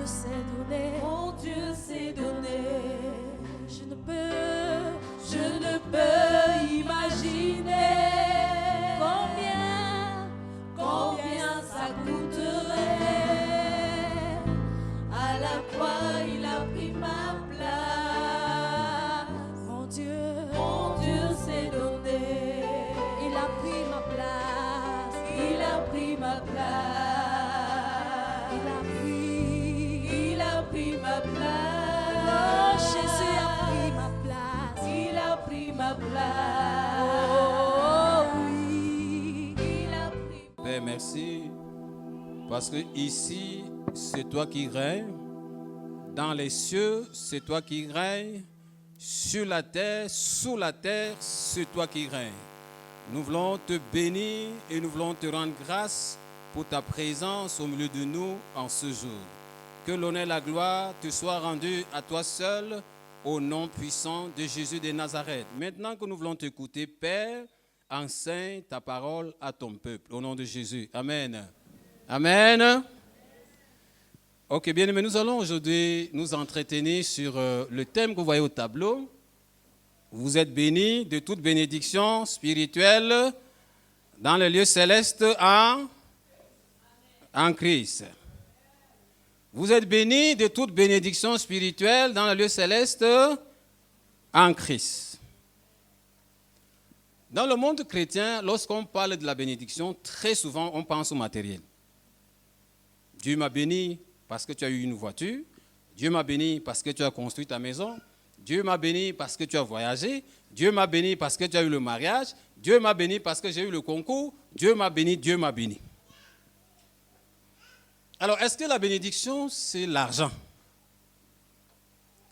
s'est donné. Mon Dieu s'est donné. Je ne peux imaginer combien ça coûterait. À la croix, il a pris ma place. mon Dieu s'est donné. il a pris ma place. Il a pris ma place. Il a pris ma place. Oh, Jésus a pris ma place. Il a pris ma place. Oh oui. Il a pris. Père, merci. Parce que ici, c'est toi qui règnes. Dans les cieux, c'est toi qui règnes. Sur la terre, sous la terre, c'est toi qui règnes. Nous voulons te bénir et nous voulons te rendre grâce pour ta présence au milieu de nous en ce jour. Que l'honneur et la gloire te soient rendus à toi seul, au nom puissant de Jésus de Nazareth. Maintenant que nous voulons t'écouter, Père, enseigne ta parole à ton peuple, au nom de Jésus. Amen. Amen. Ok, bien aimés, nous allons aujourd'hui nous entretenir sur le thème que vous voyez au tableau. Vous êtes bénis de toute bénédiction spirituelle dans le lieu céleste en Christ. Vous êtes bénis de toute bénédiction spirituelle dans le lieu céleste en Christ. Dans le monde chrétien, lorsqu'on parle de la bénédiction, très souvent on pense au matériel. Dieu m'a béni parce que tu as eu une voiture. Dieu m'a béni parce que tu as construit ta maison. Dieu m'a béni parce que tu as voyagé. Dieu m'a béni parce que tu as eu le mariage. Dieu m'a béni parce que j'ai eu le concours. Dieu m'a béni, Dieu m'a béni. Alors, est-ce que la bénédiction, c'est l'argent?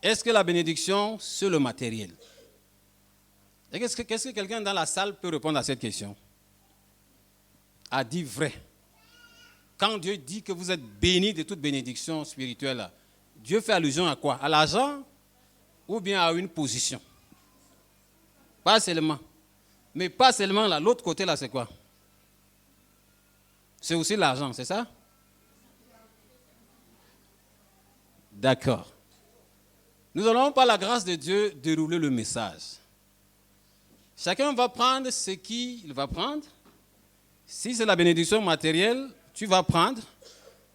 Est-ce que la bénédiction, c'est le matériel? Qu'est-ce que quelqu'un dans la salle peut répondre à cette question? A dit vrai. Quand Dieu dit que vous êtes bénis de toute bénédiction spirituelle, Dieu fait allusion à quoi? À l'argent ou bien à une position? Pas seulement. Mais pas seulement là. L'autre côté là, c'est quoi? C'est aussi l'argent, c'est ça? D'accord. Nous allons par la grâce de Dieu dérouler le message. Chacun va prendre ce qu'il va prendre. Si c'est la bénédiction matérielle, tu vas prendre.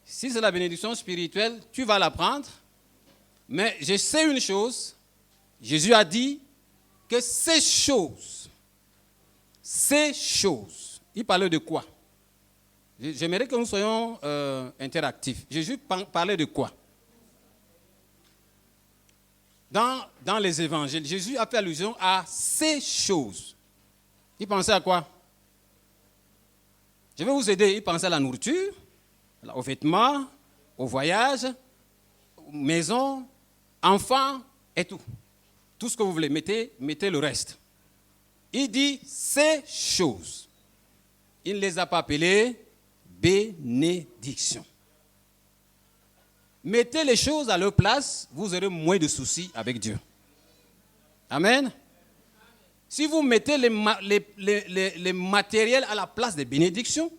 Si c'est la bénédiction spirituelle, tu vas la prendre. Mais je sais une chose, Jésus a dit que ces choses, il parlait de quoi? J'aimerais que nous soyons interactifs. Jésus parlait de quoi? Dans les évangiles, Jésus a fait allusion à ces choses. Il pensait à quoi? Je vais vous aider. Il pensait à la nourriture, aux vêtements, au voyage, aux maisons, enfants et tout. Tout ce que vous voulez, mettez le reste. Il dit ces choses. Il ne les a pas appelées bénédictions. Mettez les choses à leur place, vous aurez moins de soucis avec Dieu. Amen. Si vous mettez les matériels à la place des bénédictions,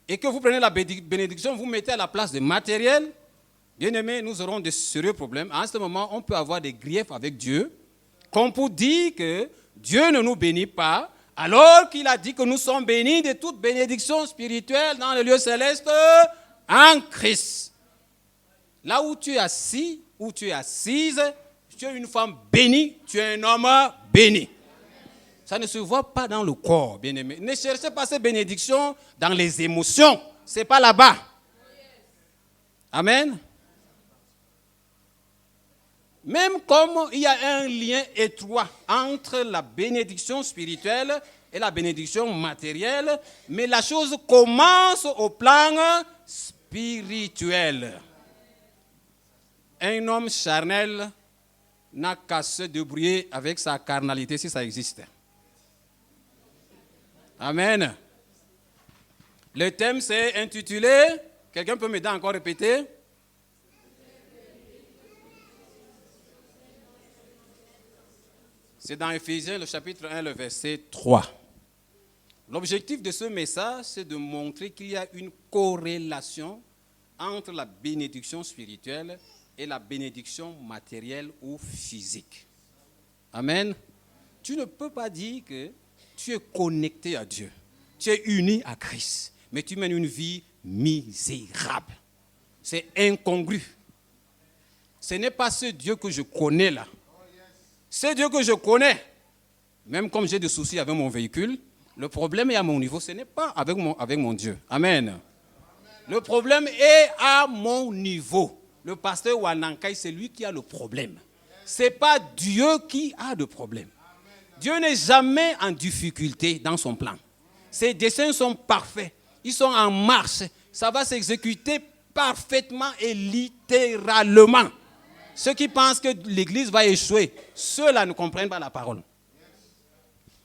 et que vous prenez la bénédiction, vous mettez à la place des matériels, bien aimés, nous aurons de sérieux problèmes. En ce moment, on peut avoir des griefs avec Dieu, comme pour dire que Dieu ne nous bénit pas, alors qu'il a dit que nous sommes bénis de toute bénédiction spirituelle dans le lieu céleste en Christ. Là où tu es assis, où tu es assise, tu es une femme bénie, tu es un homme béni. Ça ne se voit pas dans le corps, bien-aimé. Ne cherchez pas ces bénédictions dans les émotions. Ce n'est pas là-bas. Amen. Même comme il y a un lien étroit entre la bénédiction spirituelle et la bénédiction matérielle, mais la chose commence au plan spirituel. Un homme charnel n'a qu'à se débrouiller avec sa carnalité si ça existe. Amen. Le thème c'est intitulé, quelqu'un peut m'aider à encore répéter? C'est dans Éphésiens, le chapitre 1, le verset 3. L'objectif de ce message, c'est de montrer qu'il y a une corrélation entre la bénédiction spirituelle et la bénédiction matérielle ou physique. Amen. Tu ne peux pas dire que tu es connecté à Dieu, tu es uni à Christ, mais tu mènes une vie misérable. C'est incongru. Ce n'est pas ce Dieu que je connais là. Ce Dieu que je connais, même comme j'ai des soucis avec mon véhicule, le problème est à mon niveau, ce n'est pas avec mon Dieu. Amen. Le problème est à mon niveau. Le pasteur Wanankai, c'est lui qui a le problème. Ce n'est pas Dieu qui a le problème. Dieu n'est jamais en difficulté dans son plan. Ses desseins sont parfaits. Ils sont en marche. Ça va s'exécuter parfaitement et littéralement. Ceux qui pensent que l'Église va échouer, ceux-là ne comprennent pas la parole.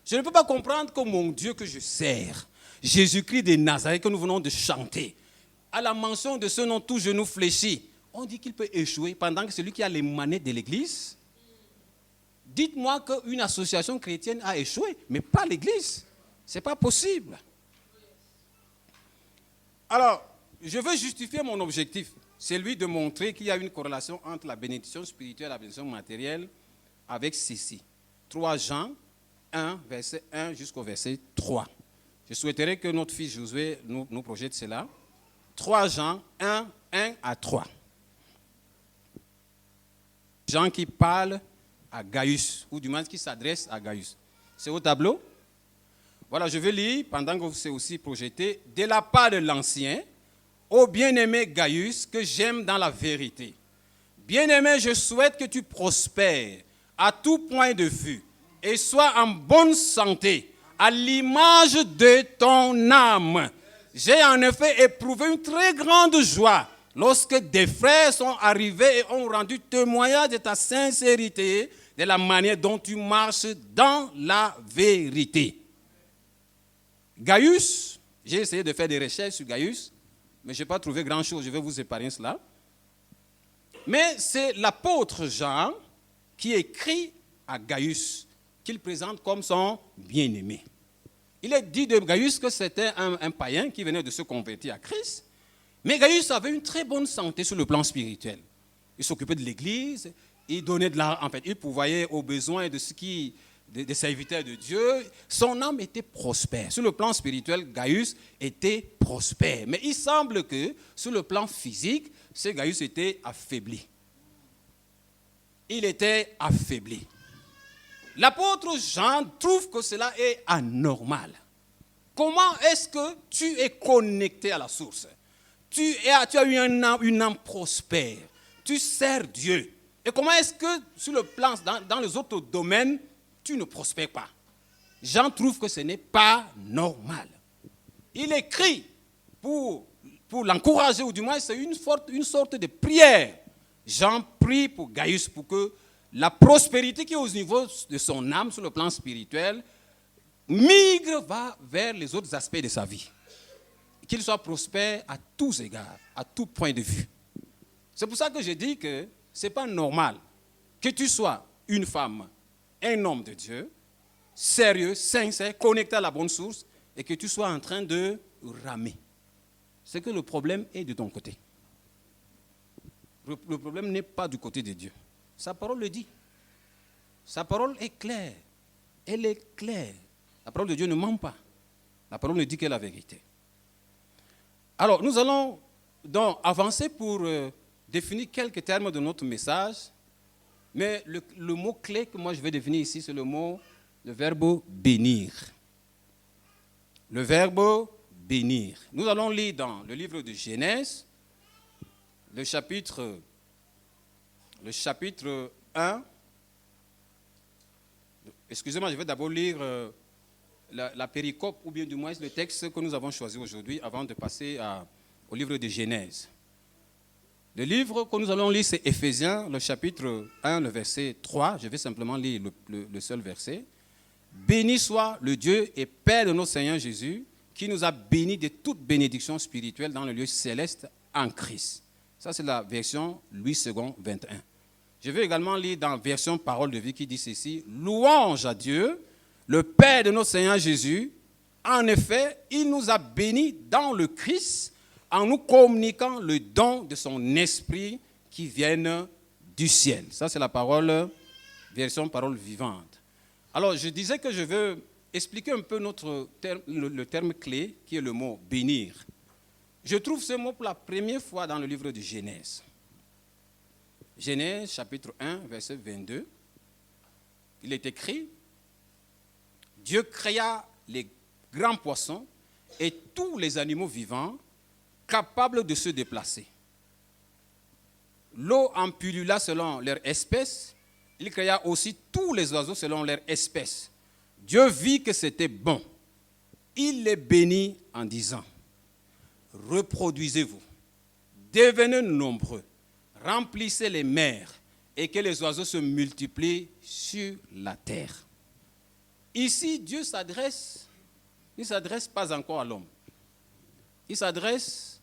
Je ne peux pas comprendre que mon Dieu que je sers, Jésus-Christ de Nazareth que nous venons de chanter, à la mention de ce nom tout genou fléchi, on dit qu'il peut échouer pendant que celui qui a les manettes de l'Église. Dites-moi qu'une association chrétienne a échoué, mais pas l'Église. Ce n'est pas possible. Alors, je veux justifier mon objectif. C'est lui de montrer qu'il y a une corrélation entre la bénédiction spirituelle et la bénédiction matérielle avec ceci. 3 Jean 1, verset 1 jusqu'au verset 3. Je souhaiterais que notre fils Josué nous projette cela. 3 Jean 1, 1 à 3. Jean qui parle à Gaius, ou du moins qui s'adresse à Gaius. C'est au tableau. Voilà, je vais lire, pendant que c'est aussi projeté, de la part de l'ancien, ô bien-aimé Gaius, que j'aime dans la vérité. Bien-aimé, je souhaite que tu prospères à tout point de vue et sois en bonne santé, à l'image de ton âme. J'ai en effet éprouvé une très grande joie lorsque des frères sont arrivés et ont rendu témoignage de ta sincérité, de la manière dont tu marches dans la vérité. Gaius, j'ai essayé de faire des recherches sur Gaius, mais je n'ai pas trouvé grand-chose, je vais vous épargner cela. Mais c'est l'apôtre Jean qui écrit à Gaius, qu'il présente comme son bien-aimé. Il est dit de Gaius que c'était un païen qui venait de se convertir à Christ, mais Gaius avait une très bonne santé sur le plan spirituel. Il s'occupait de l'église, il donnait de l'argent, en fait, il pourvoyait aux besoins des serviteurs de Dieu. Son âme était prospère. Sur le plan spirituel, Gaius était prospère. Mais il semble que sur le plan physique, ce Gaius était affaibli. Il était affaibli. L'apôtre Jean trouve que cela est anormal. Comment est-ce que tu es connecté à la source? Tu as eu une âme prospère. Tu sers Dieu. Et comment est-ce que sur le plan, dans les autres domaines, tu ne prospères pas? Jean trouve que ce n'est pas normal. Il écrit pour l'encourager, ou du moins c'est une sorte de prière. Jean prie pour Gaius pour que la prospérité qui est au niveau de son âme sur le plan spirituel migre vers les autres aspects de sa vie. Qu'il soit prospère à tous égards, à tout point de vue. C'est pour ça que je dis que ce n'est pas normal que tu sois une femme, un homme de Dieu, sérieux, sincère, connecté à la bonne source, et que tu sois en train de ramer. C'est que le problème est de ton côté. Le problème n'est pas du côté de Dieu. Sa parole le dit. Sa parole est claire. Elle est claire. La parole de Dieu ne ment pas. La parole ne dit que la vérité. Alors, nous allons donc avancer pour définir quelques termes de notre message. Mais le mot clé que moi je vais définir ici, c'est le verbe bénir. Le verbe bénir. Nous allons lire dans le livre de Genèse, le chapitre 1. Excusez-moi, je vais d'abord lire la péricope, ou bien du moins le texte que nous avons choisi aujourd'hui, avant de passer au livre de Genèse. Le livre que nous allons lire, c'est Éphésiens, le chapitre 1, le verset 3. Je vais simplement lire le seul verset. Béni soit le Dieu et Père de notre Seigneur Jésus, qui nous a bénis de toute bénédiction spirituelle dans le lieu céleste en Christ. Ça, c'est la version Louis II, 21. Je vais également lire dans la version Parole de vie qui dit ceci. Louange à Dieu, le Père de notre Seigneur Jésus. En effet, il nous a bénis dans le Christ en nous communiquant le don de son esprit qui viennent du ciel. Ça, c'est la parole, version parole vivante. Alors, je disais que je veux expliquer un peu le terme clé, qui est le mot bénir. Je trouve ce mot pour la première fois dans le livre de Genèse. Genèse, chapitre 1, verset 22. Il est écrit, Dieu créa les grands poissons et tous les animaux vivants capables de se déplacer. L'eau en pullula selon leur espèce. Il créa aussi tous les oiseaux selon leur espèce. Dieu vit que c'était bon. Il les bénit en disant, reproduisez-vous, devenez nombreux, remplissez les mers et que les oiseaux se multiplient sur la terre. Ici, Dieu il ne s'adresse pas encore à l'homme. Il s'adresse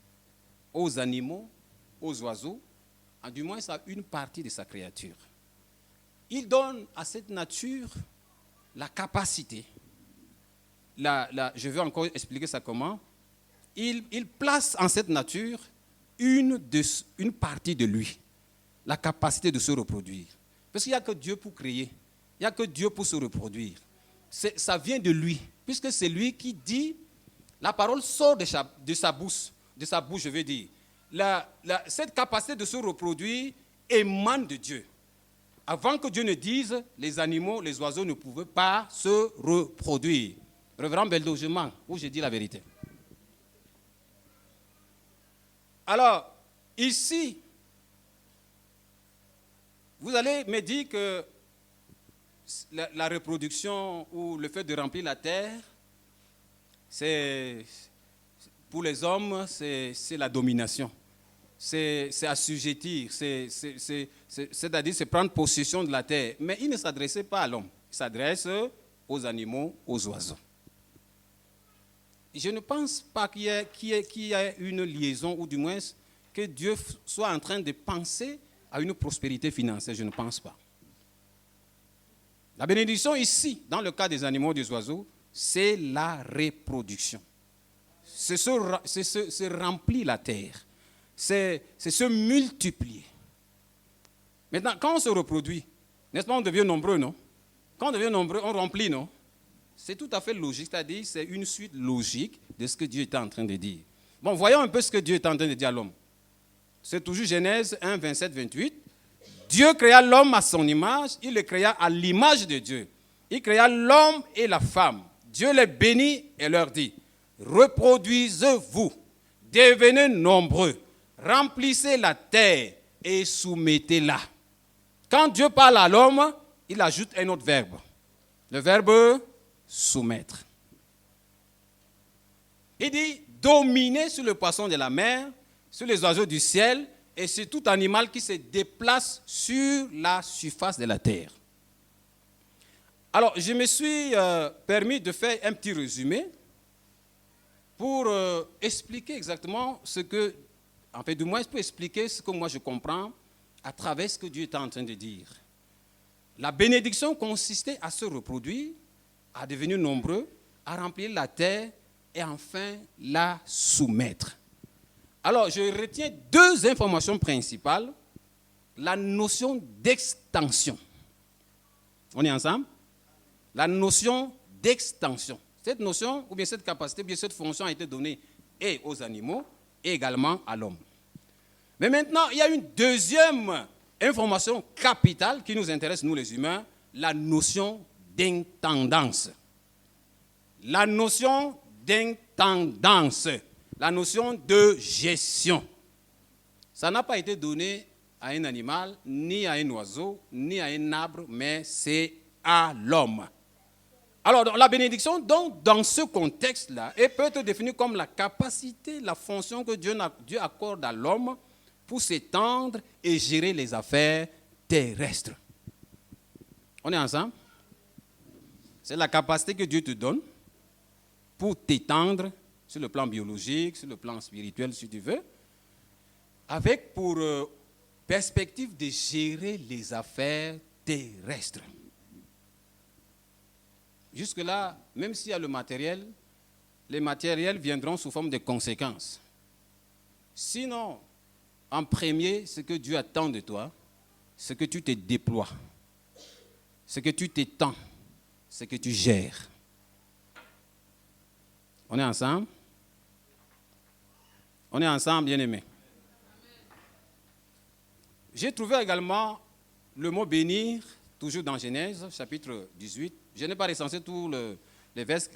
aux animaux, aux oiseaux, du moins à une partie de sa créature. Il donne à cette nature la capacité. Je vais encore expliquer ça comment. Il place en cette nature une partie de lui, la capacité de se reproduire. Parce qu'il n'y a que Dieu pour créer, il n'y a que Dieu pour se reproduire. Ça vient de lui, puisque c'est lui qui dit, la parole sort de sa bouche, je veux dire. Cette capacité de se reproduire émane de Dieu. Avant que Dieu ne dise, les animaux, les oiseaux ne pouvaient pas se reproduire. Révérend Beldo, je mens, ou je dis la vérité. Alors, ici, vous allez me dire que la reproduction ou le fait de remplir la terre, pour les hommes, c'est la domination. C'est assujettir, c'est-à-dire c'est prendre possession de la terre. Mais il ne s'adressait pas à l'homme, il s'adresse aux animaux, aux oiseaux. Je ne pense pas qu'il y ait une liaison, ou du moins que Dieu soit en train de penser à une prospérité financière, je ne pense pas. La bénédiction ici, dans le cas des animaux et des oiseaux, c'est la reproduction. C'est se remplir la terre. C'est se multiplier. Maintenant, quand on se reproduit, n'est-ce pas, on devient nombreux, non? Quand on devient nombreux, on remplit, non? C'est tout à fait logique, c'est-à-dire c'est une suite logique de ce que Dieu était en train de dire. Bon, voyons un peu ce que Dieu est en train de dire à l'homme. C'est toujours Genèse 1, 27, 28. Dieu créa l'homme à son image, il le créa à l'image de Dieu. Il créa l'homme et la femme. Dieu les bénit et leur dit, reproduisez-vous, devenez nombreux, remplissez la terre et soumettez-la. Quand Dieu parle à l'homme, il ajoute un autre verbe. Le verbe soumettre. Il dit dominer sur le poisson de la mer, sur les oiseaux du ciel et sur tout animal qui se déplace sur la surface de la terre. Alors, je me suis permis de faire un petit résumé pour expliquer exactement ce que, en fait, du moins pour expliquer ce que moi je comprends à travers ce que Dieu est en train de dire. La bénédiction consistait à se reproduire, à devenir nombreux, à remplir la terre et enfin la soumettre. Alors, je retiens deux informations principales. La notion d'extension. On est ensemble? La notion d'extension. Cette notion, ou bien cette capacité, ou bien cette fonction a été donnée et aux animaux et également à l'homme. Mais maintenant, il y a une deuxième information capitale qui nous intéresse, nous les humains, la notion d'intendance. La notion d'intendance. La notion de gestion. Ça n'a pas été donné à un animal, ni à un oiseau, ni à un arbre, mais c'est à l'homme. Alors, la bénédiction, donc, dans ce contexte-là, elle peut être définie comme la capacité, la fonction que Dieu accorde à l'homme pour s'étendre et gérer les affaires terrestres. On est ensemble? C'est la capacité que Dieu te donne pour t'étendre sur le plan biologique, sur le plan spirituel, si tu veux, avec pour perspective de gérer les affaires terrestres. Jusque-là, même s'il y a le matériel, les matériels viendront sous forme de conséquences. Sinon, en premier, ce que Dieu attend de toi, c'est que tu te déploies, c'est que tu t'étends, c'est que tu gères. On est ensemble? On est ensemble, bien-aimés. J'ai trouvé également le mot bénir, toujours dans Genèse, chapitre 18. Je n'ai pas recensé tous les versets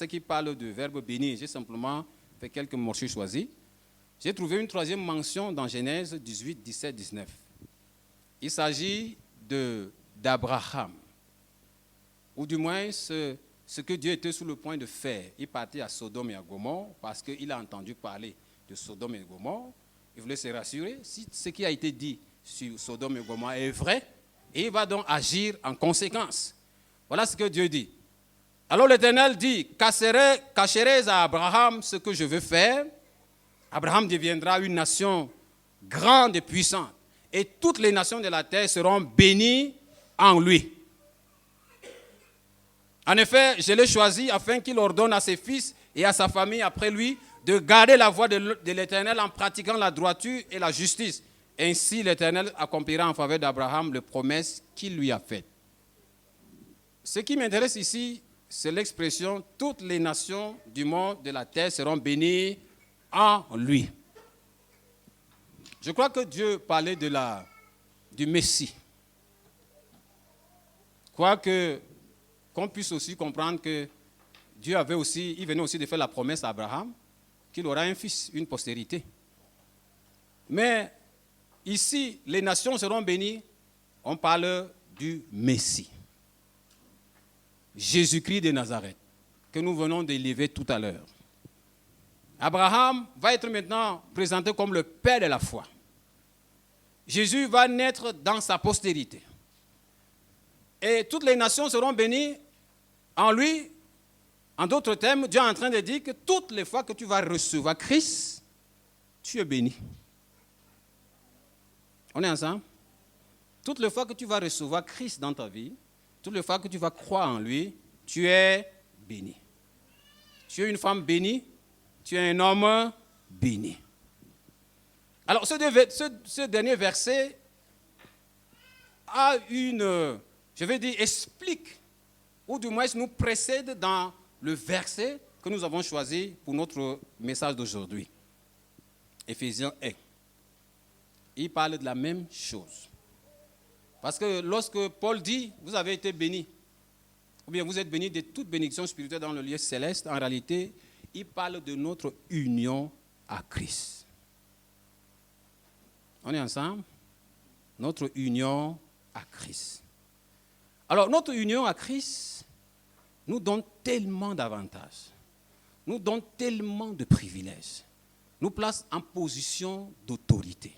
qui parlent du verbe bénir. J'ai simplement fait quelques morceaux choisis. J'ai trouvé une troisième mention dans Genèse 18, 17, 19. Il s'agit d'Abraham, ou du moins ce que Dieu était sur le point de faire. Il partait à Sodome et à Gomorrhe parce qu'il a entendu parler de Sodome et Gomorrhe. Il voulait se rassurer si ce qui a été dit sur Sodome et Gomorrhe est vrai, et il va donc agir en conséquence. Voilà ce que Dieu dit. Alors l'Éternel dit, cacherai à Abraham ce que je veux faire. Abraham deviendra une nation grande et puissante, et toutes les nations de la terre seront bénies en lui. En effet, je l'ai choisi afin qu'il ordonne à ses fils et à sa famille après lui de garder la voie de l'Éternel en pratiquant la droiture et la justice. Ainsi, l'Éternel accomplira en faveur d'Abraham les promesses qu'il lui a faites. Ce qui m'intéresse ici, c'est l'expression « toutes les nations du monde de la terre seront bénies en lui ». Je crois que Dieu parlait du Messie. Quoique, qu'on puisse aussi comprendre que Dieu il venait aussi de faire la promesse à Abraham qu'il aura un fils, une postérité. Mais ici, les nations seront bénies, on parle du Messie. Jésus-Christ de Nazareth, que nous venons d'élever tout à l'heure. Abraham va être maintenant présenté comme le père de la foi. Jésus va naître dans sa postérité. Et toutes les nations seront bénies en lui. En d'autres termes, Dieu est en train de dire que toutes les fois que tu vas recevoir Christ, tu es béni. On est ensemble? Toutes les fois que tu vas recevoir Christ dans ta vie, toutes les fois que tu vas croire en lui, tu es béni. Tu es une femme bénie, tu es un homme béni. Alors, ce dernier verset explique, ou du moins nous précède dans le verset que nous avons choisi pour notre message d'aujourd'hui. Éphésiens 1. Il parle de la même chose. Parce que lorsque Paul dit, vous avez été bénis, ou bien vous êtes bénis de toute bénédiction spirituelle dans le lieu céleste, en réalité, il parle de notre union à Christ. On est ensemble? Notre union à Christ. Alors, notre union à Christ nous donne tellement d'avantages, nous donne tellement de privilèges, nous place en position d'autorité.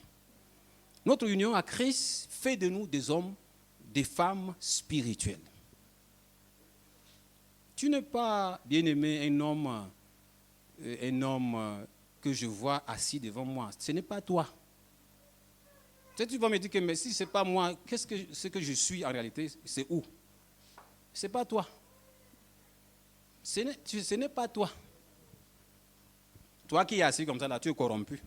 Notre union à Christ fait de nous des hommes, des femmes spirituelles. Tu n'es pas, bien-aimé, un homme que je vois assis devant moi. Ce n'est pas toi. Tu vas me dire que mais si ce n'est pas moi, ce que je suis en réalité, c'est où? Ce n'est pas toi. Ce n'est pas toi. Toi qui es assis comme ça, là, tu es corrompu.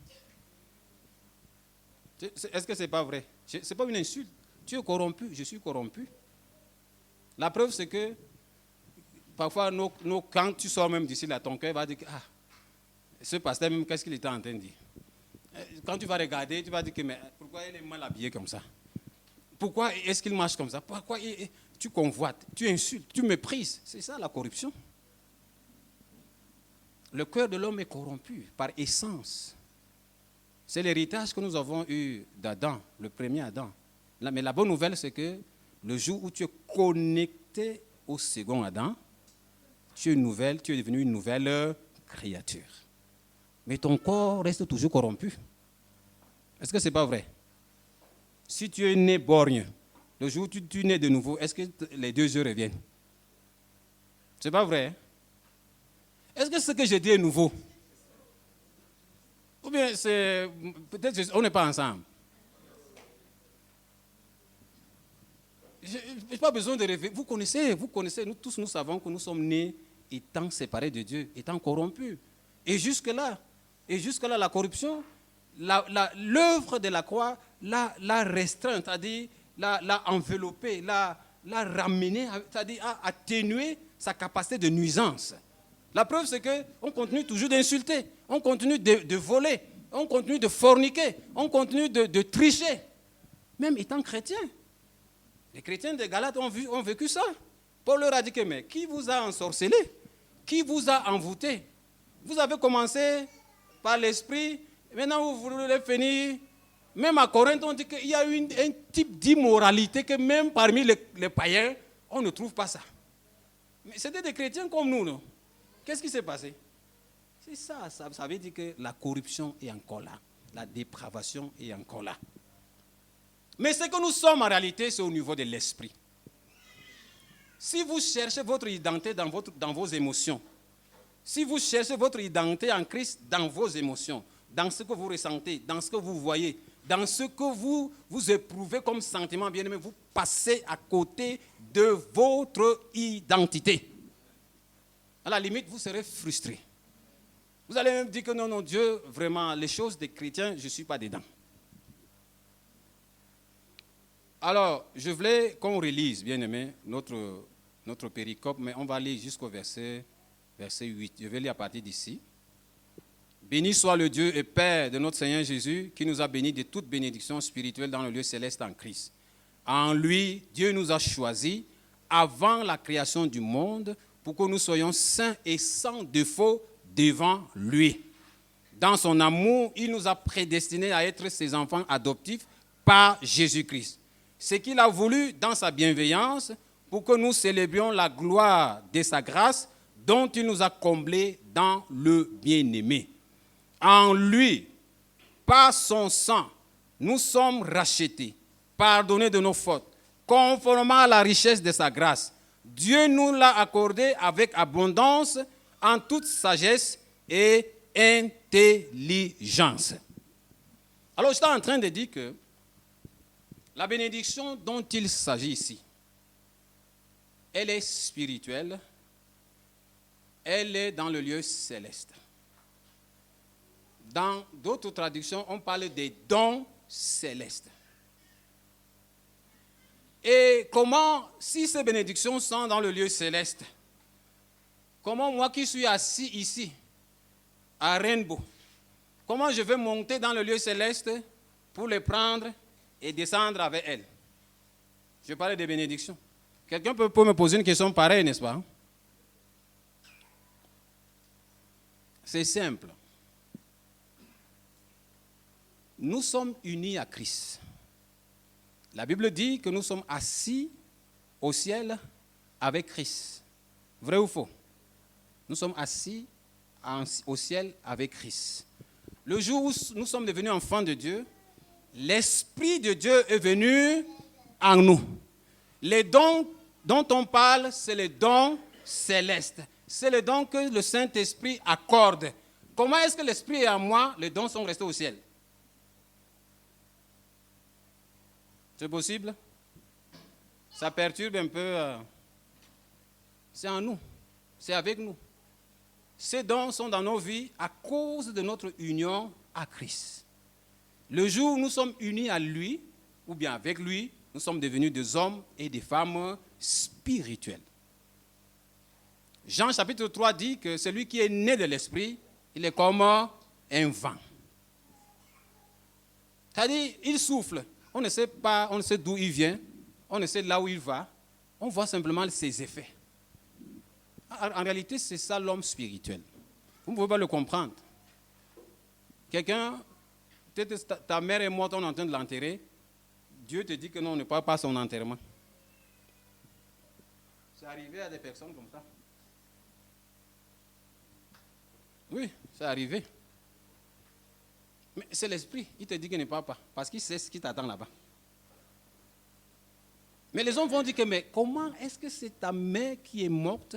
Est-ce que ce n'est pas vrai? Ce n'est pas une insulte. Tu es corrompu, je suis corrompu. La preuve, c'est que parfois, quand tu sors même d'ici, là, ton cœur va dire que ce pasteur, même, qu'est-ce qu'il était en train de dire? Quand tu vas regarder, tu vas dire que mais pourquoi il est mal habillé comme ça? Pourquoi est-ce qu'il marche comme ça? Pourquoi tu convoites, tu insultes, tu méprises? C'est ça la corruption. Le cœur de l'homme est corrompu par essence. C'est l'héritage que nous avons eu d'Adam, le premier Adam. Mais la bonne nouvelle, c'est que le jour où tu es connecté au second Adam, tu es devenu une nouvelle créature. Mais ton corps reste toujours corrompu. Est-ce que ce n'est pas vrai? Si tu es né borgne, le jour où tu nais de nouveau, est-ce que les deux yeux reviennent? Ce n'est pas vrai? Hein? Est-ce que ce que je dis est nouveau? Ou bien peut-être on n'est pas ensemble? Je n'ai pas besoin de rêver. Vous connaissez, nous tous nous savons que nous sommes nés étant séparés de Dieu, étant corrompus. Et jusque-là, Et jusque-là, la corruption, l'œuvre de la croix l'a restreinte, c'est-à-dire l'a enveloppé, l'a ramené, c'est-à-dire a atténué sa capacité de nuisance. La preuve, c'est qu'on continue toujours d'insulter, on continue de voler, on continue de forniquer, on continue de tricher, même étant chrétien. Les chrétiens de Galate ont vécu ça. Paul leur a dit que, mais qui vous a ensorcelé? Qui vous a envoûté? Vous avez commencé par l'esprit, maintenant vous voulez finir. Même à Corinthe, on dit qu'il y a un type d'immoralité que même parmi les païens, on ne trouve pas ça. Mais c'était des chrétiens comme nous, non? Qu'est-ce qui s'est passé? C'est ça, ça veut dire que la corruption est encore là. La dépravation est encore là. Mais ce que nous sommes en réalité, c'est au niveau de l'esprit. Si vous cherchez votre identité dans vos émotions, si vous cherchez votre identité en Christ dans vos émotions, dans ce que vous ressentez, dans ce que vous voyez, dans ce que vous éprouvez comme sentiment bien-aimé, vous passez à côté de votre identité. À la limite, vous serez frustré. Vous allez même dire que non, Dieu, vraiment, les choses des chrétiens, je ne suis pas dedans. Alors, je voulais qu'on relise, bien-aimé, notre péricope, mais on va aller jusqu'au verset 8. Je vais lire à partir d'ici. Béni soit le Dieu et Père de notre Seigneur Jésus, qui nous a bénis de toute bénédiction spirituelle dans le lieu céleste en Christ. En lui, Dieu nous a choisis avant la création du monde pour que nous soyons saints et sans défaut devant lui. Dans son amour, il nous a prédestinés à être ses enfants adoptifs par Jésus-Christ. Ce qu'il a voulu dans sa bienveillance pour que nous célébrions la gloire de sa grâce dont il nous a comblés dans le bien-aimé. En lui, par son sang, nous sommes rachetés, pardonnés de nos fautes, conformément à la richesse de sa grâce. Dieu nous l'a accordé avec abondance en toute sagesse et intelligence. Alors, j'étais en train de dire que la bénédiction dont il s'agit ici, elle est spirituelle, elle est dans le lieu céleste. Dans d'autres traductions, on parle des dons célestes. Et comment, si ces bénédictions sont dans le lieu céleste, comment moi qui suis assis ici, à Rainbow, comment je vais monter dans le lieu céleste pour les prendre et descendre avec elles? Je parle des bénédictions. Quelqu'un peut me poser une question pareille, n'est-ce pas? C'est simple. Nous sommes unis à Christ. La Bible dit que nous sommes assis au ciel avec Christ. Vrai ou faux? Nous sommes assis au ciel avec Christ. Le jour où nous sommes devenus enfants de Dieu, l'Esprit de Dieu est venu en nous. Les dons dont on parle, c'est les dons célestes. C'est les dons que le Saint-Esprit accorde. Comment est-ce que l'Esprit est en moi? Les dons sont restés au ciel. C'est possible? Ça perturbe un peu. C'est en nous. C'est avec nous. Ces dons sont dans nos vies à cause de notre union à Christ. Le jour où nous sommes unis à lui, ou bien avec lui, nous sommes devenus des hommes et des femmes spirituels. Jean chapitre 3 dit que celui qui est né de l'esprit, il est comme un vent. C'est-à-dire, il souffle. On ne sait pas, on ne sait d'où il vient, on ne sait là où il va. On voit simplement ses effets. En réalité, c'est ça l'homme spirituel. Vous ne pouvez pas le comprendre. Quelqu'un, peut-être ta mère est morte, on est en train de l'enterrer. Dieu te dit que non, on ne parle pas son enterrement. C'est arrivé à des personnes comme ça. Oui, c'est arrivé. Mais c'est l'esprit, il te dit qu'il ne parle pas, parce qu'il sait ce qui t'attend là-bas. Mais les hommes vont dire que, mais comment est-ce que c'est ta mère qui est morte?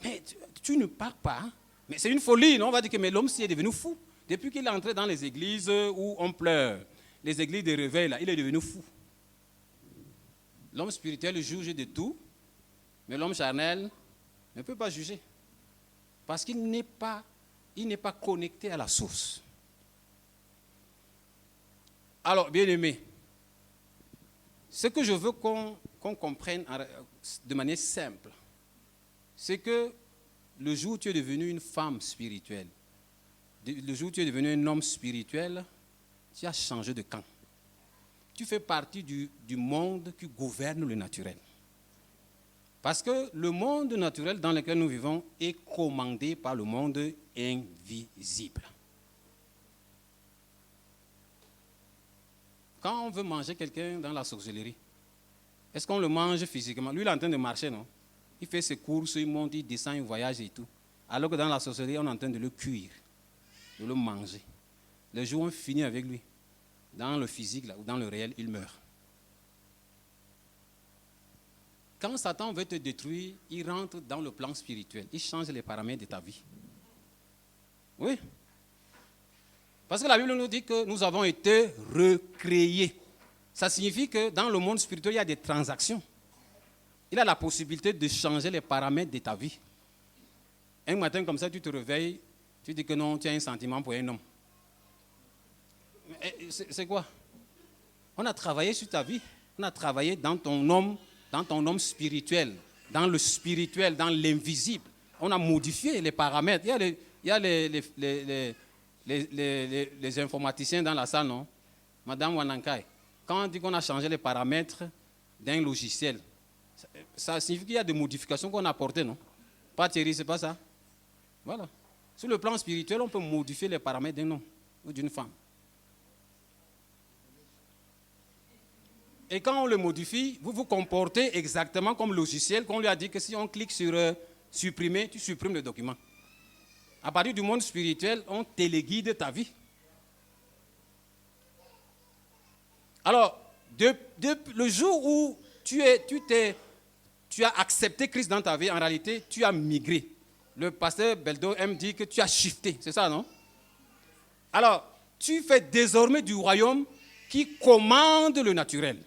Mais tu ne parles pas. Hein? Mais c'est une folie, non? On va dire que mais l'homme s'y est devenu fou. Depuis qu'il est entré dans les églises où on pleure, les églises de réveil, là, il est devenu fou. L'homme spirituel juge de tout, mais l'homme charnel ne peut pas juger. Parce qu'il n'est pas il n'est pas connecté à la source. Alors, bien-aimés, ce que je veux qu'on comprenne de manière simple, c'est que le jour où tu es devenu une femme spirituelle, le jour où tu es devenu un homme spirituel, tu as changé de camp. Tu fais partie du monde qui gouverne le naturel. Parce que le monde naturel dans lequel nous vivons est commandé par le monde invisible. Quand on veut manger quelqu'un dans la sorcellerie, est-ce qu'on le mange physiquement? Lui, il est en train de marcher, non? Il fait ses courses, il monte, il descend, il voyage et tout. Alors que dans la sorcellerie, on est en train de le cuire, de le manger. Le jour où on finit avec lui, dans le physique là, ou dans le réel, il meurt. Quand Satan veut te détruire, il rentre dans le plan spirituel. Il change les paramètres de ta vie. Oui. Parce que la Bible nous dit que nous avons été recréés. Ça signifie que dans le monde spirituel, il y a des transactions. Il a la possibilité de changer les paramètres de ta vie. Un matin comme ça, tu te réveilles, tu dis que non, tu as un sentiment pour un homme. C'est quoi? On a travaillé sur ta vie. On a travaillé dans ton homme spirituel, dans le spirituel, dans l'invisible. On a modifié les paramètres. Il y a les informaticiens dans la salle, non? Madame Wanankai, quand on dit qu'on a changé les paramètres d'un logiciel, ça signifie qu'il y a des modifications qu'on a apportées, non? Pas Thierry, c'est pas ça? Voilà. Sur le plan spirituel, on peut modifier les paramètres d'un homme ou d'une femme. Et quand on le modifie, vous vous comportez exactement comme le logiciel qu'on lui a dit que si on clique sur supprimer, tu supprimes le document. À partir du monde spirituel, on téléguide ta vie. Alors, le jour où tu as accepté Christ dans ta vie, en réalité, tu as migré. Le pasteur Beldo aime dire que tu as shifté, c'est ça, non? Alors, tu fais désormais du royaume qui commande le naturel.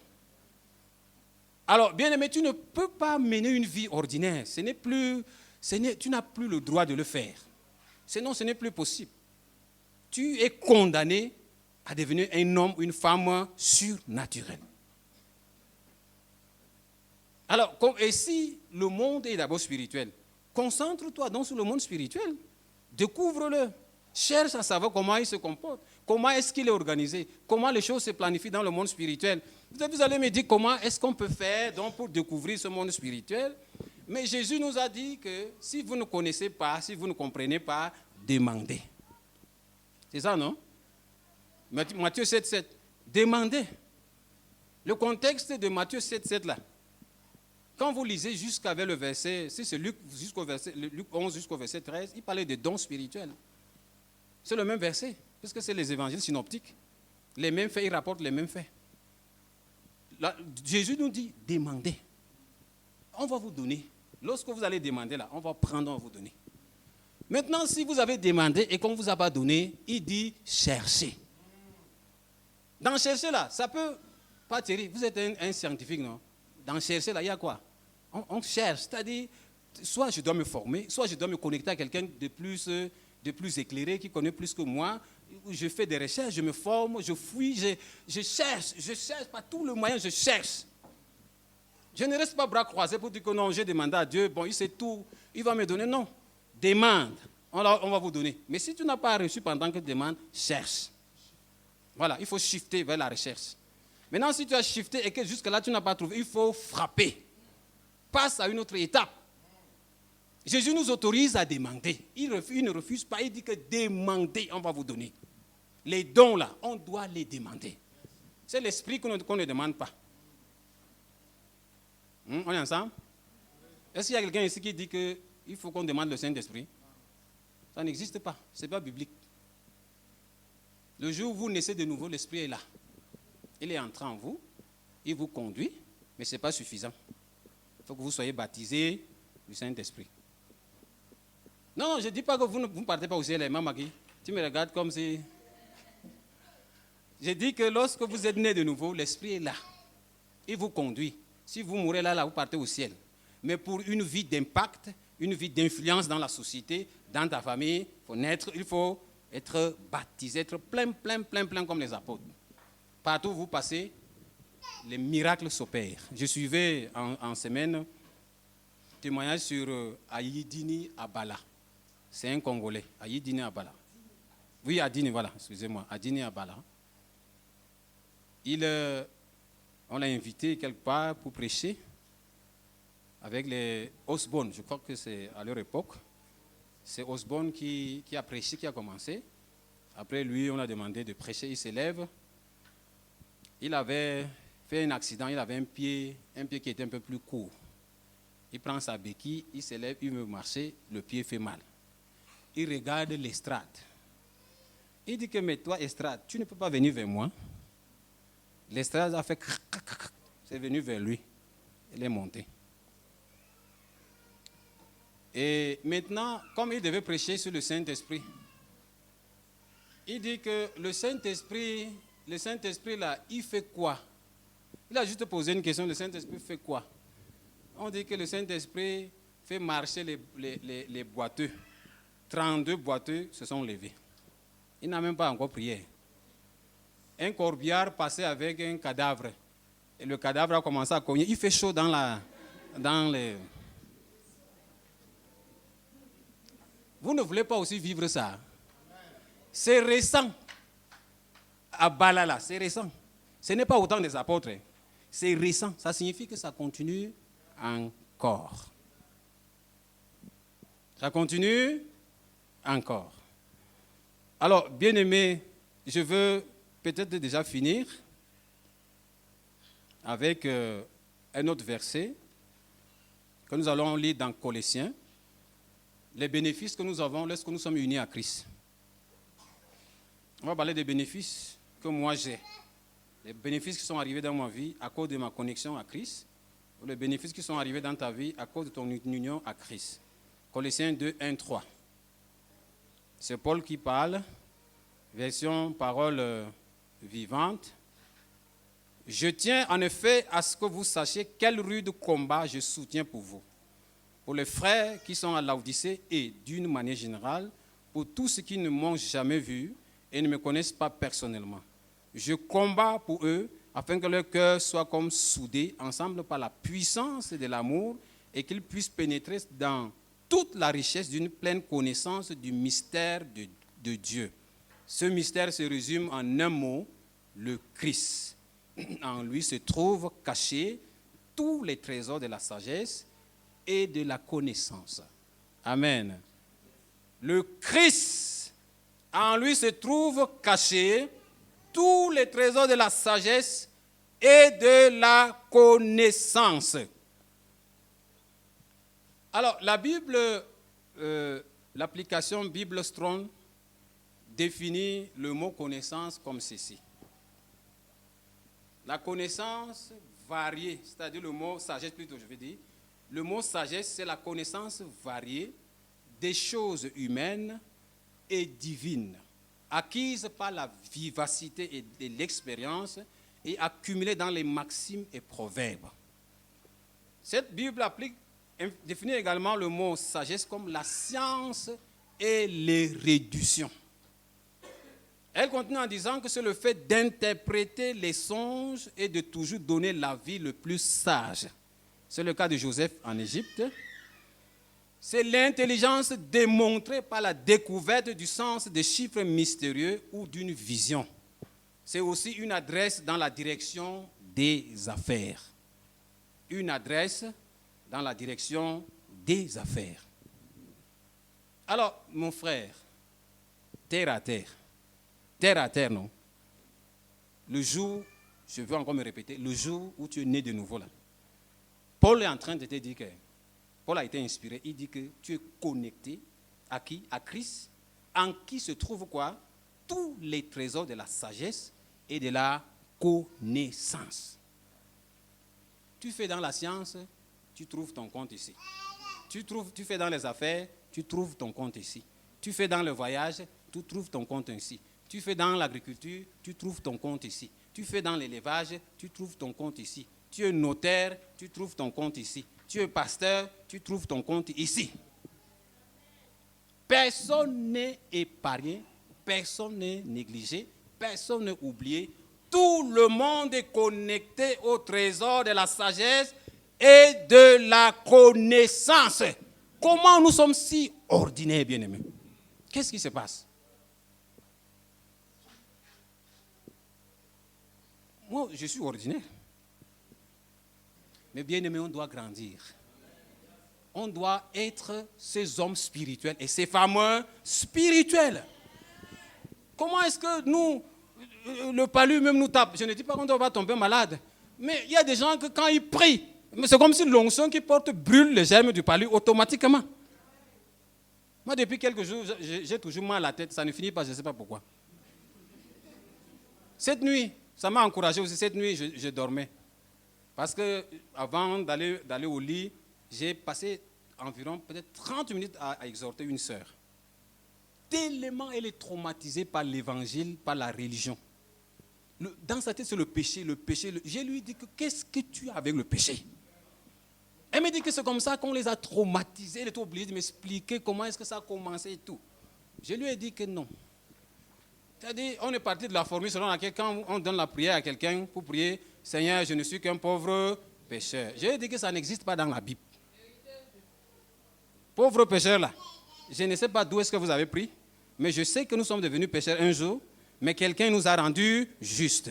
Alors, bien aimé, tu ne peux pas mener une vie ordinaire. Tu n'as plus le droit de le faire. Sinon, ce n'est plus possible. Tu es condamné à devenir un homme ou une femme surnaturelle. Alors, et si le monde est d'abord spirituel, concentre-toi donc sur le monde spirituel. Découvre-le. Cherche à savoir comment il se comporte. Comment est-ce qu'il est organisé? Comment les choses se planifient dans le monde spirituel? Vous allez me dire comment est-ce qu'on peut faire donc, pour découvrir ce monde spirituel? Mais Jésus nous a dit que si vous ne connaissez pas, si vous ne comprenez pas, demandez. C'est ça, non? Matthieu 7, 7. Demandez. Le contexte de Matthieu 7, 7 là. Quand vous lisez jusqu'avec le verset, si c'est Luc 11 jusqu'au verset 13, il parlait de dons spirituels. C'est le même verset, puisque c'est les évangiles synoptiques. Les mêmes faits, ils rapportent les mêmes faits. Là, Jésus nous dit, demandez. On va vous donner. Lorsque vous allez demander là, on va prendre, on va vous donner. Maintenant, si vous avez demandé et qu'on ne vous a pas donné, il dit, cherchez. Dans chercher là, ça peut, pas Thierry, vous êtes un scientifique, non? Dans chercher là, il y a quoi? On cherche, c'est-à-dire, soit je dois me former, soit je dois me connecter à quelqu'un de plus éclairé, qui connaît plus que moi. Je fais des recherches, je me forme, je fouille, je cherche par tous les moyens, je cherche. Je ne reste pas bras croisés pour dire que non, j'ai demandé à Dieu, bon, il sait tout, il va me donner. Non, demande, on va vous donner. Mais si tu n'as pas reçu pendant que tu demandes, cherche. Voilà, il faut shifter vers la recherche. Maintenant, si tu as shifté et que jusque-là, tu n'as pas trouvé, il faut frapper. Passe à une autre étape. Jésus nous autorise à demander. Il ne refuse pas, il dit que demandez, on va vous donner. Les dons là, on doit les demander. C'est l'esprit qu'on ne demande pas. On est ensemble? Est-ce qu'il y a quelqu'un ici qui dit qu'il faut qu'on demande le Saint-Esprit? Ça n'existe pas, ce n'est pas biblique. Le jour où vous naissez de nouveau, l'Esprit est là. Il est entré en vous, il vous conduit, mais ce n'est pas suffisant. Il faut que vous soyez baptisés du Saint-Esprit. Non, je ne dis pas que vous ne partez pas au ciel, maman. Tu me regardes comme si... Je dis que lorsque vous êtes né de nouveau, l'Esprit est là. Il vous conduit. Si vous mourrez là, vous partez au ciel. Mais pour une vie d'impact, une vie d'influence dans la société, dans ta famille, il faut être baptisé, être plein comme les apôtres. Partout où vous passez, les miracles s'opèrent. Je suivais en semaine témoignage sur Ayidini Abala. C'est un Congolais, Ayidini Abala. Oui, Adini, voilà, excusez-moi, Adini Abala. On l'a invité quelque part pour prêcher avec les Osborne. Je crois que c'est à leur époque. C'est Osborne qui a prêché, qui a commencé. Après lui, on a demandé de prêcher, il s'élève. Il avait fait un accident, il avait un pied qui était un peu plus court. Il prend sa béquille, il s'élève, il veut marcher, le pied fait mal. Il regarde l'estrade. Il dit que, mais toi, estrade, tu ne peux pas venir vers moi. L'estrade a fait c'est venu vers lui. Il est monté. Et maintenant, comme il devait prêcher sur le Saint-Esprit, il dit que le Saint-Esprit là, il fait quoi? Il a juste posé une question, le Saint-Esprit fait quoi? On dit que le Saint-Esprit fait marcher les boiteux. 32 boiteux se sont levés. Il n'a même pas encore prié. Un corbillard passait avec un cadavre. Et le cadavre a commencé à cogner. Il fait chaud dans les... Vous ne voulez pas aussi vivre ça? C'est récent. À Balala, c'est récent. Ce n'est pas autant des apôtres. C'est récent. Ça signifie que ça continue encore. Ça continue encore. Alors, bien-aimés, je veux peut-être déjà finir avec un autre verset que nous allons lire dans Colossiens. Les bénéfices que nous avons lorsque nous sommes unis à Christ. On va parler des bénéfices que moi j'ai. Les bénéfices qui sont arrivés dans ma vie à cause de ma connexion à Christ. Ou les bénéfices qui sont arrivés dans ta vie à cause de ton union à Christ. Colossiens 2, 1, 3. C'est Paul qui parle. Version parole vivante. Je tiens en effet à ce que vous sachiez quel rude combat je soutiens pour vous. Pour les frères qui sont à Laodicée et d'une manière générale, pour tous ceux qui ne m'ont jamais vu et ne me connaissent pas personnellement. Je combats pour eux afin que leur cœur soit comme soudé ensemble par la puissance de l'amour et qu'ils puissent pénétrer dans toute la richesse d'une pleine connaissance du mystère de Dieu. Ce mystère se résume en un mot, le Christ. En lui se trouvent cachés tous les trésors de la sagesse et de la connaissance. Amen. Le Christ, en lui se trouvent cachés tous les trésors de la sagesse et de la connaissance. Alors, la Bible, l'application Bible Strong définit le mot connaissance comme ceci. La connaissance variée, c'est-à-dire le mot sagesse plutôt, je veux dire. Le mot sagesse, c'est la connaissance variée des choses humaines et divines, acquise par la vivacité et de l'expérience et accumulée dans les maximes et proverbes. Cette Bible définit également le mot sagesse comme la science et l'érudition. Elle continue en disant que c'est le fait d'interpréter les songes et de toujours donner l'avis le plus sage. C'est le cas de Joseph en Égypte. C'est l'intelligence démontrée par la découverte du sens des chiffres mystérieux ou d'une vision. C'est aussi une adresse dans la direction des affaires. Une adresse dans la direction des affaires. Alors, mon frère, terre à terre, non. Le jour, je veux encore me répéter, le jour où tu es né de nouveau là, Paul est en train de te dire que, Paul a été inspiré, il dit que tu es connecté à qui? À Christ, en qui se trouvent quoi? Tous les trésors de la sagesse et de la connaissance. Tu fais dans la science, tu trouves ton compte ici. Tu fais dans les affaires, tu trouves ton compte ici. Tu fais dans le voyage, tu trouves ton compte ici. Tu fais dans l'agriculture, tu trouves ton compte ici. Tu fais dans l'élevage, tu trouves ton compte ici. Tu es notaire, tu trouves ton compte ici. Tu es pasteur, tu trouves ton compte ici. Personne n'est épargné, personne n'est négligé, personne n'est oublié. Tout le monde est connecté au trésor de la sagesse et de la connaissance. Comment nous sommes si ordinaires, bien-aimés? Qu'est-ce qui se passe? Moi, je suis ordinaire. Mais bien-aimés, on doit grandir. On doit être ces hommes spirituels et ces femmes spirituelles. Comment est-ce que nous, le palu même nous tape? Je ne dis pas qu'on va tomber malade. Mais il y a des gens que quand ils prient, c'est comme si l'onction qu'ils portent brûle les germes du palu automatiquement. Moi, depuis quelques jours, j'ai toujours mal à la tête. Ça ne finit pas, je ne sais pas pourquoi. Cette nuit, ça m'a encouragé aussi. Cette nuit, je dormais. Parce que avant d'aller au lit, j'ai passé environ peut-être 30 minutes à exhorter une sœur. Tellement elle est traumatisée par l'évangile, par la religion. Dans sa tête, c'est le péché, le péché. Je lui dis que qu'est-ce que tu as avec le péché? Elle me dit que c'est comme ça qu'on les a traumatisés. Elle est obligée de m'expliquer comment est-ce que ça a commencé et tout. Je lui ai dit que non. C'est-à-dire, on est parti de la formule selon laquelle quand on donne la prière à quelqu'un pour prier, Seigneur, je ne suis qu'un pauvre pécheur. Je lui ai dit que ça n'existe pas dans la Bible. Pauvre pécheur là, je ne sais pas d'où est-ce que vous avez pris, mais je sais que nous sommes devenus pécheurs un jour, mais quelqu'un nous a rendus justes.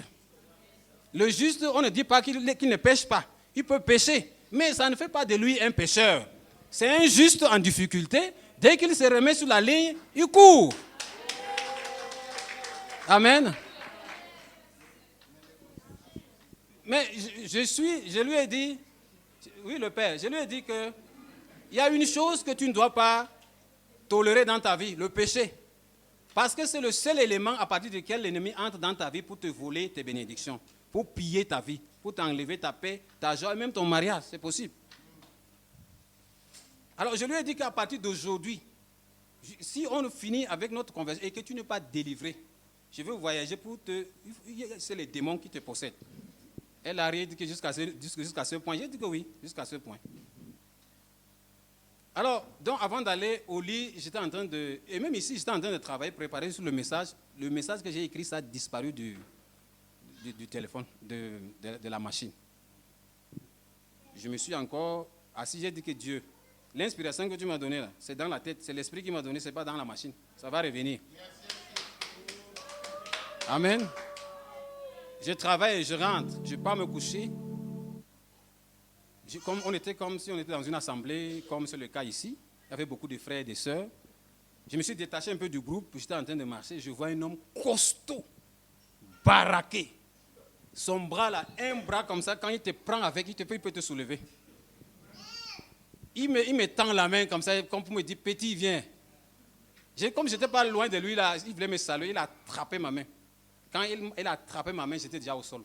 Le juste, on ne dit pas qu'il ne pêche pas. Il peut pécher, mais ça ne fait pas de lui un pécheur. C'est un juste en difficulté. Dès qu'il se remet sur la ligne, il court. Amen. Mais je lui ai dit, oui le Père, je lui ai dit que il y a une chose que tu ne dois pas tolérer dans ta vie, le péché. Parce que c'est le seul élément à partir duquel l'ennemi entre dans ta vie pour te voler tes bénédictions, pour piller ta vie, pour t'enlever ta paix, ta joie et même ton mariage, c'est possible. Alors je lui ai dit qu'à partir d'aujourd'hui, si on finit avec notre conversion et que tu n'es pas délivré, je veux voyager pour te... C'est les démons qui te possèdent. Elle a dit que jusqu'à ce point. J'ai dit que oui, jusqu'à ce point. Alors, donc avant d'aller au lit, j'étais en train de... Et même ici, j'étais en train de travailler, préparer sur le message. Le message que j'ai écrit, ça a disparu du téléphone, de la machine. Je me suis encore assis, j'ai dit que Dieu, l'inspiration que tu m'as donnée là, c'est dans la tête, c'est l'esprit qui m'a donné, c'est pas dans la machine. Ça va revenir. Amen. Je travaille et je rentre, je ne vais pas me coucher. On était comme si on était dans une assemblée, comme c'est le cas ici. Il y avait beaucoup de frères et de sœurs. Je me suis détaché un peu du groupe, j'étais en train de marcher. Je vois un homme costaud, baraqué. Son bras là, un bras comme ça, quand il te prend avec, il peut te soulever. Il me tend la main comme ça, comme pour me dire, petit, viens. Comme je n'étais pas loin de lui, là, il voulait me saluer, il a attrapé ma main. Quand il a attrapé ma main, j'étais déjà au sol.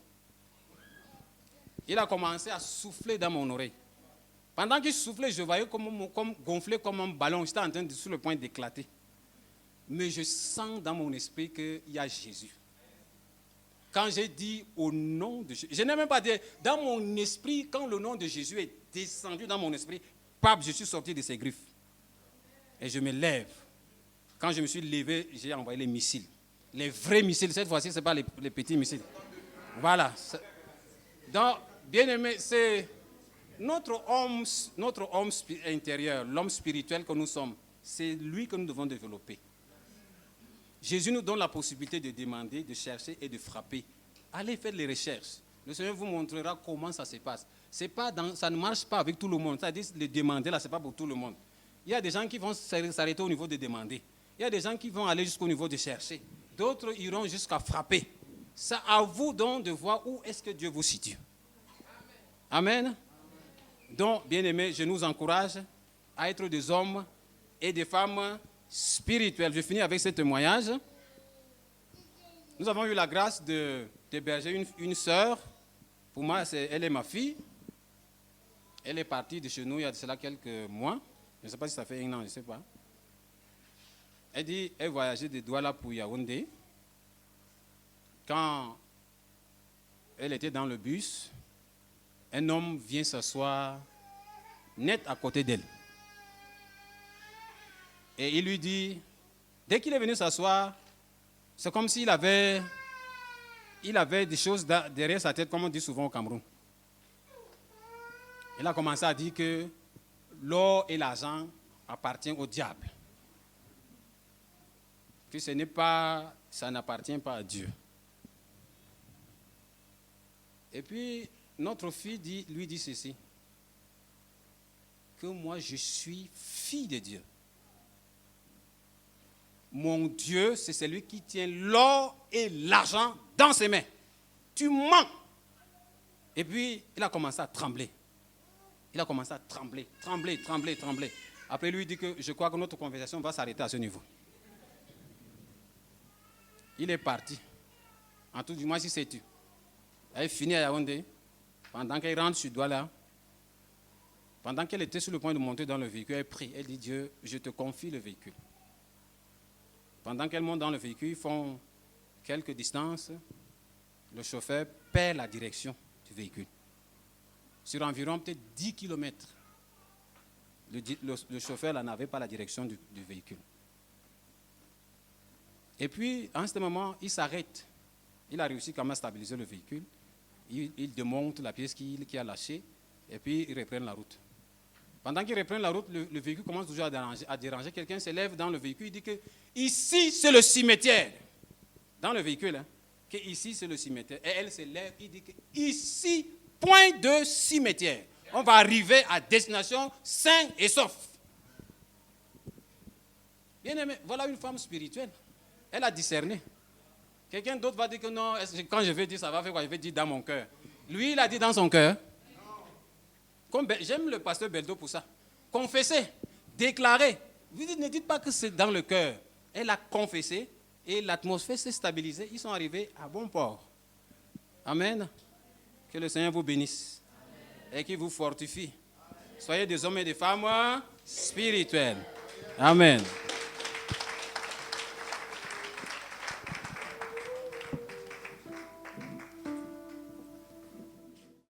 Il a commencé à souffler dans mon oreille. Pendant qu'il soufflait, je voyais comme gonfler comme un ballon. J'étais en train sur le point d'éclater. Mais je sens dans mon esprit qu'il y a Jésus. Quand j'ai dit au nom de Jésus, je n'ai même pas dit, dans mon esprit, quand le nom de Jésus est descendu dans mon esprit, pap, je suis sorti de ses griffes. Et je me lève. Quand je me suis levé, j'ai envoyé les missiles. Les vrais missiles, cette fois-ci, ce n'est pas les petits missiles. Voilà. Donc, bien aimé, c'est notre homme intérieur, l'homme spirituel que nous sommes. C'est lui que nous devons développer. Jésus nous donne la possibilité de demander, de chercher et de frapper. Allez faire les recherches. Le Seigneur vous montrera comment ça se passe. Ça ne marche pas avec tout le monde. C'est-à-dire, le demander, là, ce n'est pas pour tout le monde. Il y a des gens qui vont s'arrêter au niveau de demander. Il y a des gens qui vont aller jusqu'au niveau de chercher. D'autres iront jusqu'à frapper. C'est à vous donc de voir où est-ce que Dieu vous situe. Amen. Donc, bien-aimés, je nous encourage à être des hommes et des femmes spirituels. Je finis avec ce témoignage. Nous avons eu la grâce d'héberger une sœur. Pour moi, elle est ma fille. Elle est partie de chez nous il y a de cela quelques mois. Je ne sais pas si ça fait un an, je ne sais pas. Elle dit qu'elle voyageait de Douala pour Yaoundé. Quand elle était dans le bus, un homme vient s'asseoir net à côté d'elle. Et il lui dit, dès qu'il est venu s'asseoir, c'est comme s'il avait, des choses derrière sa tête, comme on dit souvent au Cameroun. Il a commencé à dire que l'or et l'argent appartiennent au diable. Que ça n'appartient pas à Dieu. Et puis, notre fille lui dit ceci, que moi je suis fille de Dieu. Mon Dieu, c'est celui qui tient l'or et l'argent dans ses mains. Tu mens. Et puis, il a commencé à trembler. Il a commencé à trembler. Après, lui dit que je crois que notre conversation va s'arrêter à ce niveau. Il est parti. En tout du moins, si c'est tu. Elle est finie à Yaoundé. Pendant qu'elle rentre sur Douala, pendant qu'elle était sur le point de monter dans le véhicule, elle prie. Elle dit, Dieu, je te confie le véhicule. Pendant qu'elle monte dans le véhicule, ils font quelques distances. Le chauffeur perd la direction du véhicule. Sur environ peut-être 10 km, le chauffeur là, n'avait pas la direction du véhicule. Et puis, en ce moment, il s'arrête. Il a réussi quand même à stabiliser le véhicule. Il démonte la pièce qui a lâché. Et puis, il reprend la route. Pendant qu'il reprend la route, le véhicule commence toujours à déranger. Quelqu'un se lève dans le véhicule. Il dit que ici, c'est le cimetière. Dans le véhicule, hein, que ici, c'est le cimetière. Et elle se lève. Il dit que ici, point de cimetière. On va arriver à destination sain et sauf. Bien aimé, voilà une femme spirituelle. Elle a discerné. Quelqu'un d'autre va dire que non, quand je vais dire ça va faire quoi? Je vais dire dans mon cœur. Lui, il a dit dans son cœur. J'aime le pasteur Beldo pour ça. Confesser, déclarer. Vous ne dites pas que c'est dans le cœur. Elle a confessé et l'atmosphère s'est stabilisée. Ils sont arrivés à bon port. Amen. Que le Seigneur vous bénisse. Amen. Et qu'il vous fortifie. Amen. Soyez des hommes et des femmes spirituels. Amen.